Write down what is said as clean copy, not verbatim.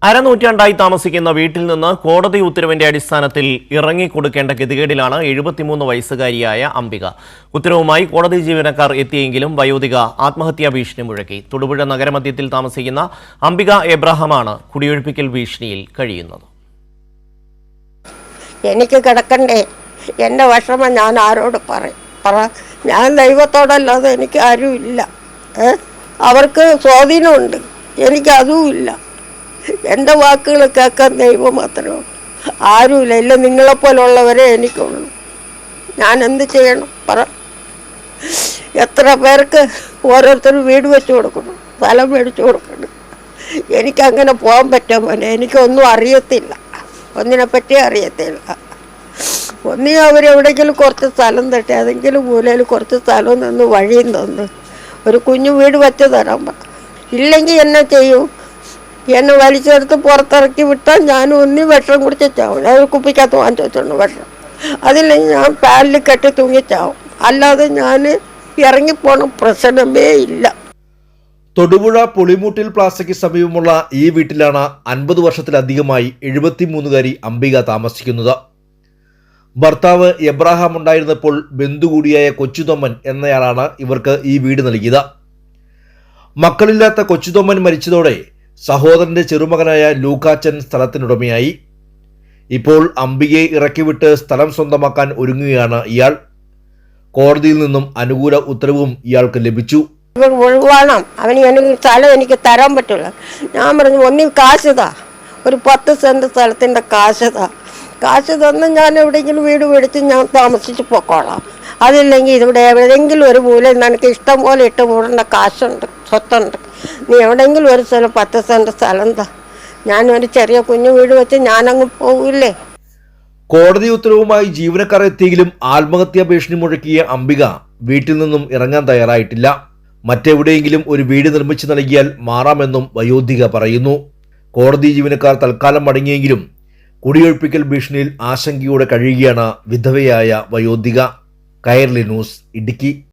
അരനൂറ്റാണ്ടായി താമസിക്കുന്ന വീട്ടിൽ നിന്ന് കോടതി ഉത്തരവിന്റെ അടിസ്ഥാനത്തിൽ ഇറങ്ങിക്കൊടുക്കേണ്ട ഗതികേടിലാണ് 73 വയസ്സുകാരിയായ അംബിക. ഉത്തരവുമായി കോടതി ജീവനക്കാർ എത്തിയെങ്കിലും വയോധിക ആത്മഹത്യാ ഭീഷണി മുഴക്കി. തൊടുപുഴ നഗരമധ്യത്തിൽ താമസിക്കുന്ന അംബിക എബ്രഹാമാണ് കുടിയൊഴിപ്പിക്കൽ ഭീഷണിയിൽ കഴിയുന്നത്. എനിക്ക് കിടക്കണ്ടേ, എൻ്റെ വിഷമം ഞാൻ ആരോട് പറ ഞാൻ ദൈവത്തോടല്ലാതെ എനിക്ക് ആരുമില്ല. അവർക്ക് സ്വാധീനമുണ്ട്, എനിക്കതുമില്ല. എൻ്റെ വാക്കുകൾ കേൾക്കാൻ ദൈവം മാത്രമേ ആരുമില്ല. ഇല്ല, നിങ്ങളെപ്പോലുള്ളവരെ എനിക്കുള്ളൂ. ഞാൻ എന്ത് ചെയ്യണം പറ? എത്ര പേർക്ക് ഓരോരുത്തരും വീട് വെച്ച് കൊടുക്കണം, സ്ഥലം മേടിച്ചു കൊടുക്കണം. എനിക്കങ്ങനെ പോകാൻ പറ്റുമോ? എനിക്കൊന്നും അറിയത്തില്ല, ഒന്നിനെപ്പറ്റി അറിയത്തില്ല. ഒന്നീ അവരെവിടെയെങ്കിലും കുറച്ച് സ്ഥലം തട്ടി, ഏതെങ്കിലും മൂലയിൽ കുറച്ച് സ്ഥലം നിന്ന് വഴിയും തന്ന് ഒരു കുഞ്ഞു വീട് വെച്ച് തരാൻ പറ്റും. ഇല്ലെങ്കിൽ എന്നെ ചെയ്യും? എന്നെ വലിച്ചെടുത്ത് പുറത്തിറക്കി വിട്ടാൽ ഞാൻ ഒന്നി വിഷം കുടിച്ച് ചാവും. ഞാൻ കുപ്പിക്കകത്ത് വാങ്ങിച്ചോണ്ട് വിഷം, അതില്ലെങ്കിൽ ഞാൻ പാലിൽ കെട്ടി തൂങ്ങിച്ചാവും. അല്ലാതെ ഞാൻ ഇറങ്ങിപ്പോണ പ്രശ്നമേ ഇല്ല. തൊടുപുഴ പുളിമൂട്ടിൽ പ്ലാസയ്ക്ക് സമീപമുള്ള ഈ വീട്ടിലാണ് 50 വർഷത്തിലധികമായി 73കാരി അംബിക താമസിക്കുന്നത്. ഭർത്താവ് എബ്രഹാം ഉണ്ടായിരുന്നപ്പോൾ ബന്ധു കൂടിയായ കൊച്ചുതൊമ്മൻ എന്നയാളാണ് ഇവർക്ക് ഈ വീട് നൽകിയത്. മക്കളില്ലാത്ത കൊച്ചുതൊമ്മൻ മരിച്ചതോടെ സഹോദരന്റെ ചെറുമകനായ ലൂക്കാച്ചൻ സ്ഥലത്തിനുടമയായി. ഇപ്പോൾ അംബികയെ ഇറക്കിവിട്ട് സ്ഥലം സ്വന്തമാക്കാൻ ഒരുങ്ങുകയാണ് ഇയാൾ. കോടതിയിൽ നിന്നും അനുകൂല ഉത്തരവും ഇയാൾക്ക് ലഭിച്ചു. ഒഴിവാണം, എനിക്ക് സ്ഥലം എനിക്ക് തരാൻ പറ്റില്ല. ഞാൻ പറഞ്ഞു, ഒന്നി കാശുതാ, ഒരു 10 സെന്റ് സ്ഥലത്തിൻ്റെ കാശ് തന്ന് ഞാൻ എവിടെയെങ്കിലും വീട് മേടിച്ച് ഞാൻ താമസിച്ച് പോക്കോളാം. അതില്ലെങ്കിൽ ഇവിടെ എവിടെയെങ്കിലും ഒരു മൂലം എനിക്ക് ഇഷ്ടം പോലെ ഇട്ട് മൂടേണ്ട കാശുണ്ട്, സ്വത്തുണ്ട്. നീ എവിടെയെങ്കിലും ഒരു സ്ഥലം 10 സെന്റ് സ്ഥലം താ, ഞാനൊരു ചെറിയ കുഞ്ഞു വീട് വെച്ച് ഞാനങ്ങ് പോകില്ലേ. കോടതി ഉത്തരവുമായി ജീവനക്കാർ എത്തിയെങ്കിലും ആത്മഹത്യാ ഭീഷണി മുഴക്കിയ അംബിക വീട്ടിൽ നിന്നും ഇറങ്ങാൻ തയ്യാറായിട്ടില്ല. മറ്റെവിടെയെങ്കിലും ഒരു വീട് നിർമ്മിച്ചു നൽകിയാൽ മാറാമെന്നും വയോധിക പറയുന്നു. കോടതി ജീവനക്കാർ തൽക്കാലം മടങ്ങിയെങ്കിലും കുടിയൊഴിപ്പിക്കൽ ഭീഷണിയിൽ ആശങ്കയോടെ കഴിയുകയാണ് വിധവയായ വയോധിക. കൈരളി ന്യൂസ്, ഇടുക്കി.